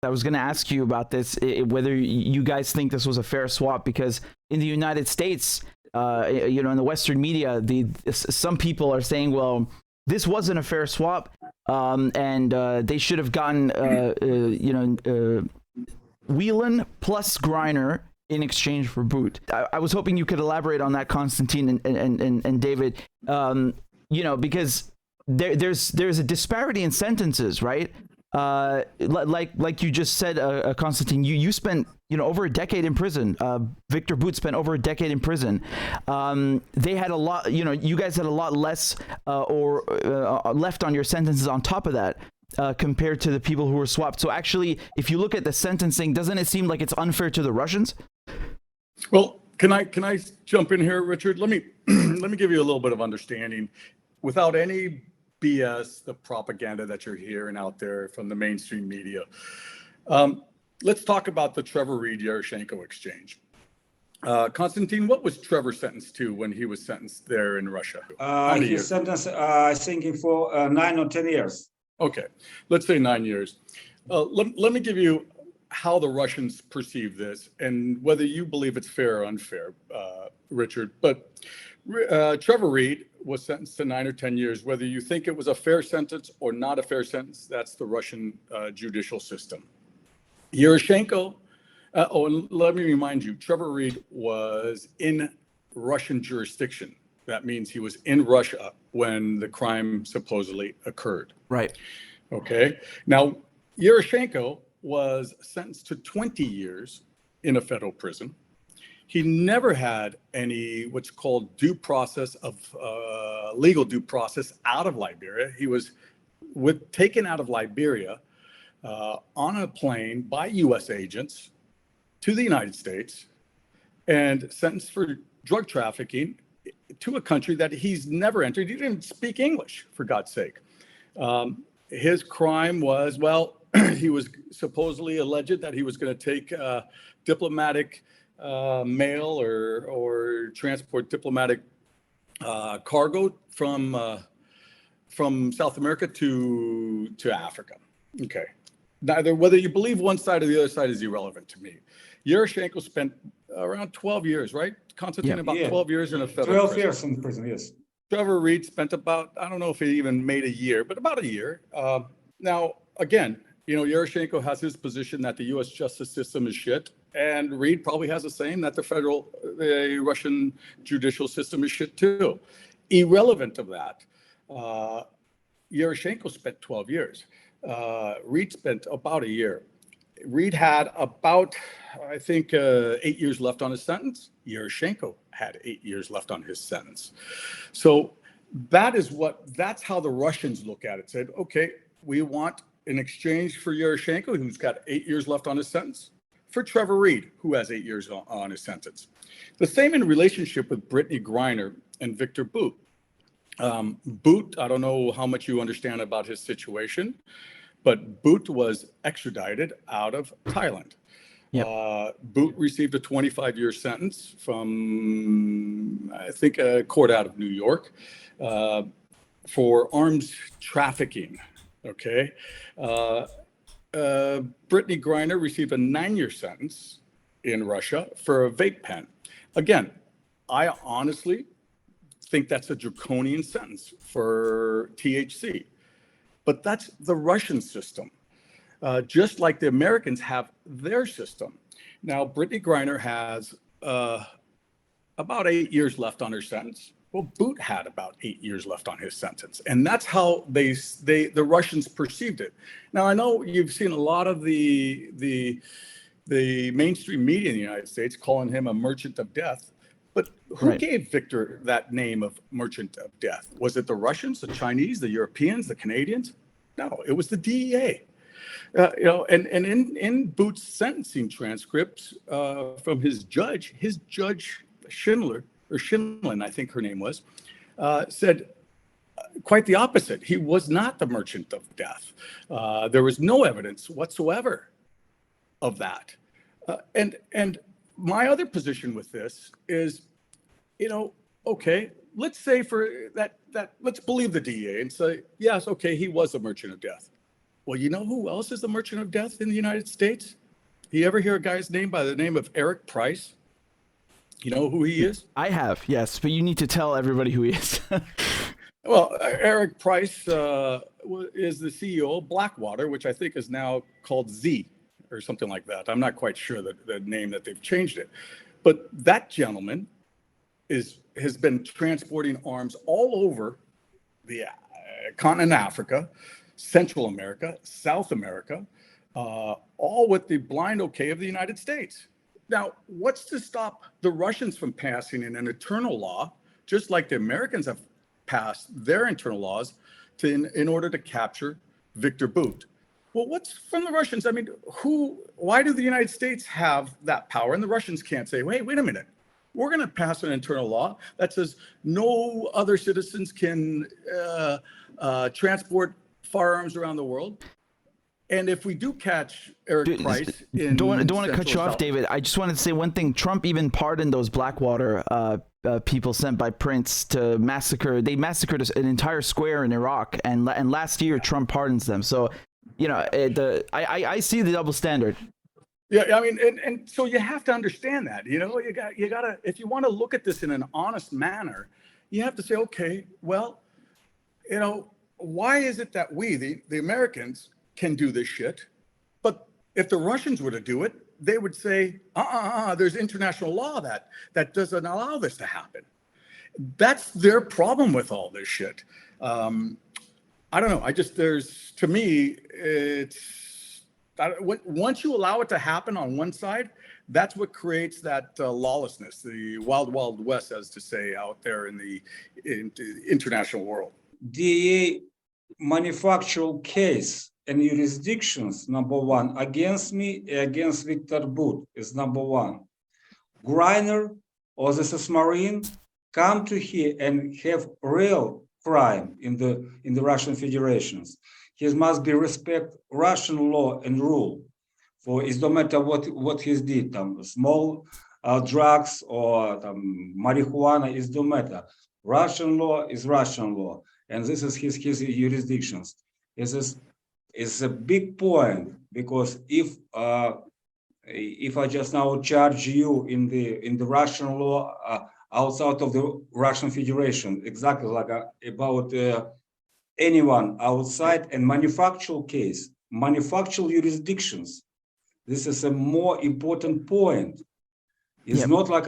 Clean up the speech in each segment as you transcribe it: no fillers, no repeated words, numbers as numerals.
I was going to ask you about this, whether you guys think this was a fair swap, because in the United States, in the Western media, some people are saying, well, this wasn't a fair swap, and they should have gotten, Whelan plus Griner in exchange for Bout. I was hoping you could elaborate on that, Konstantin and David, because there's a disparity in sentences, right? Like you just said, Konstantin, you spent over a decade in prison. Victor Bout spent over a decade in prison. They had a lot, you guys had a lot less left on your sentences on top of that. Compared to the people who were swapped. So actually, if you look at the sentencing, doesn't it seem like it's unfair to the Russians? Well, can I jump in here, Richard? Let me give you a little bit of understanding without any BS, the propaganda that you're hearing out there from the mainstream media. Let's talk about the Trevor Reed-Yaroshenko exchange. Konstantin, what was Trevor sentenced to when he was sentenced there in Russia? He sentenced, I think, for 9 or 10 years. Okay, let's say 9 years. Let me give you how the Russians perceive this and whether you believe it's fair or unfair, Richard. But Trevor Reed was sentenced to 9 or 10 years. Whether you think it was a fair sentence or not a fair sentence, that's the Russian judicial system. Yaroshenko, and let me remind you, Trevor Reed was in Russian jurisdiction. That means he was in Russia when the crime supposedly occurred. Right. Okay. Now, Yaroshenko was sentenced to 20 years in a federal prison. He never had any what's called due process of legal due process out of Liberia. He was taken out of Liberia on a plane by U.S. agents to the United States and sentenced for drug trafficking to a country that he's never entered. He didn't speak English, for God's sake. His crime was, he was supposedly alleged that he was going to take diplomatic mail or transport diplomatic cargo from South America to Africa. Okay. Neither, whether you believe one side or the other side is irrelevant to me. Yaroshenko spent around 12 years, right? Konstantin, about 12 years in a federal 12 prison. years in prison, yes. Trevor Reed spent about, I don't know if he even made a year, but about a year. Now, again, Yaroshenko has his position that the U.S. justice system is shit, and Reed probably has the same, that the Russian judicial system is shit too. Irrelevant of that, Yaroshenko spent 12 years. Reed spent about a year. Reed had about, I think, 8 years left on his sentence. Yaroshenko had 8 years left on his sentence. So that's how the Russians look at it. Said, okay, we want an exchange for Yaroshenko, who's got 8 years left on his sentence, for Trevor Reed, who has 8 years on his sentence. The same in relationship with Brittany Griner and Victor Bout. Bout, I don't know how much you understand about his situation, but Bout was extradited out of Thailand. Yep. Bout received a 25-year sentence from, I think, a court out of New York for arms trafficking. Okay. Brittany Griner received a 9-year sentence in Russia for a vape pen. Again, I honestly think that's a draconian sentence for THC. But that's the Russian system, just like the Americans have their system. Now, Brittany Griner has about 8 years left on her sentence. Well, Bout had about 8 years left on his sentence. And that's how the Russians perceived it. Now, I know you've seen a lot of the mainstream media in the United States calling him a merchant of death. But who gave Victor that name of merchant of death? Was it the Russians, the Chinese, the Europeans, the Canadians? No, it was the DEA. And in Bout's sentencing transcripts from his judge Schindlin, I think her name was, said quite the opposite. He was not the merchant of death. There was no evidence whatsoever of that. And my other position with this is, okay, let's say for that let's believe the DEA and say, yes, okay, he was a merchant of death. Well, you know who else is the merchant of death in the United States? You ever hear a guy's name by the name of Eric Price? You know who he is? I have, yes, but you need to tell everybody who he is. Well, Eric Price is the CEO of Blackwater, which I think is now called Z or something like that. I'm not quite sure the name that they've changed it. But that gentleman has been transporting arms all over the continent of Africa, Central America, South America, all with the blind okay of the United States. Now, what's to stop the Russians from passing an internal law, just like the Americans have passed their internal laws in order to capture Victor Bout? Well, what's from the Russians? I mean, why do the United States have that power and the Russians can't say, wait a minute, we're going to pass an internal law that says no other citizens can transport firearms around the world. And if we do catch Eric Price in don't want to cut you off, South, David. I just wanted to say one thing. Trump even pardoned those Blackwater people sent by Prince to massacre. They massacred an entire square in Iraq, and last year Trump pardons them. So, you know, I see the double standard. Yeah, I mean, and so you have to understand that. You know, you gotta if you want to look at this in an honest manner, you have to say, okay, well, you know, why is it that we, the Americans, can do this shit, but if the Russians were to do it, they would say, there's international law that doesn't allow this to happen. That's their problem with all this shit. I don't know. To me, once you allow it to happen on one side, that's what creates that lawlessness, the wild, wild west, as to say, out there in the international world. The manufactural case and jurisdictions, number one, against me, against Victor Bout is number one. Griner or the submarine come to here and have real crime in the Russian Federations. He must be respect Russian law and rule. For it don't matter what he did, small drugs or marijuana, it don't matter. Russian law is Russian law, and this is his jurisdictions. It's a big point, because if I just now charge you in the Russian law outside of the Russian Federation, exactly like about anyone outside, and manufactural case, manufactural jurisdictions, this is a more important point. It's not like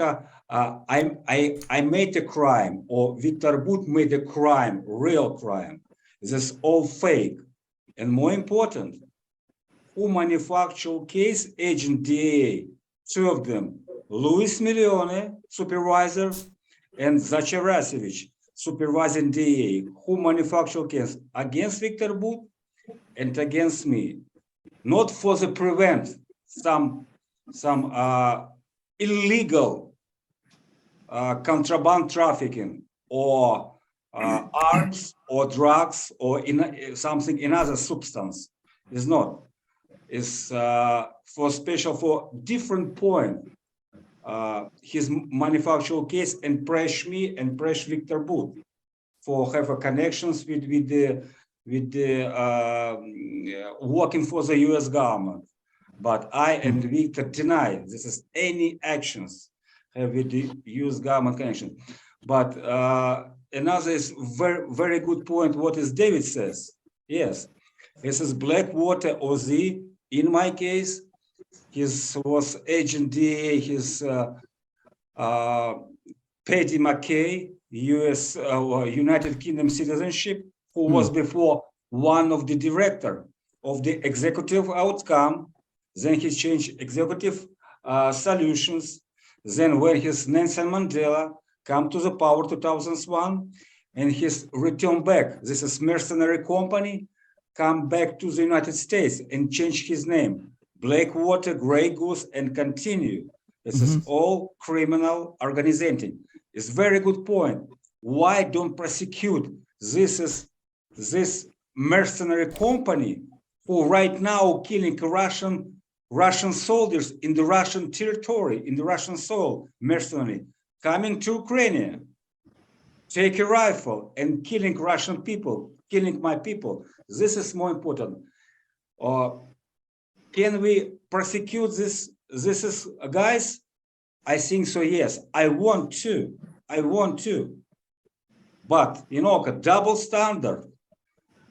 I made a crime or Victor Bout made a crime, real crime. This is all fake. And more important, who manufactured case, agent DA, two of them, Luis Milione, supervisor, and Zacharasevich, supervising DA, who manufactured case against Victor Bout and against me, not for the prevent some illegal contraband trafficking or arms or drugs or something in other substance. It's not. It's for different point. His manufactural case and press me and press Victor Bout for have a connections with the working for the U.S. government. But I and Victor deny this is any actions have with the U.S. government connection. But another is very, very good point. What is David says? Yes, this is Blackwater OZ. In my case, his was agent DA. His Paddy McKay, U.S. United Kingdom citizenship, who was before one of the director of the executive outcome. Then he changed executive solutions. Then when his Nelson Mandela come to the power 2001, and his return back, this is mercenary company, come back to the United States and change his name, Blackwater, Grey Goose, and continue. This is all criminal organizing. It's very good point. Why don't prosecute this mercenary company who right now killing Russian soldiers in the Russian territory, in the Russian soil, mercenary, coming to Ukraine, take a rifle and killing Russian people, killing my people. This is more important. Can we prosecute this is guys? I think so, yes. I want to. But a double standard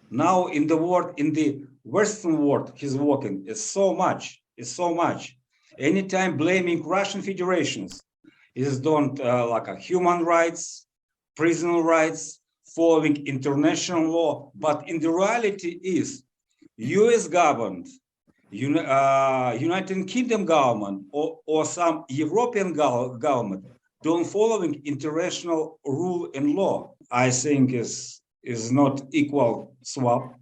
now in the world, in the Western world, he's working is so much. Anytime blaming Russian federations is don't like a human rights, prisoner rights, following international law. But in the reality is U.S. government, United Kingdom government, or some European government don't following international rule and law. I think is not equal swap.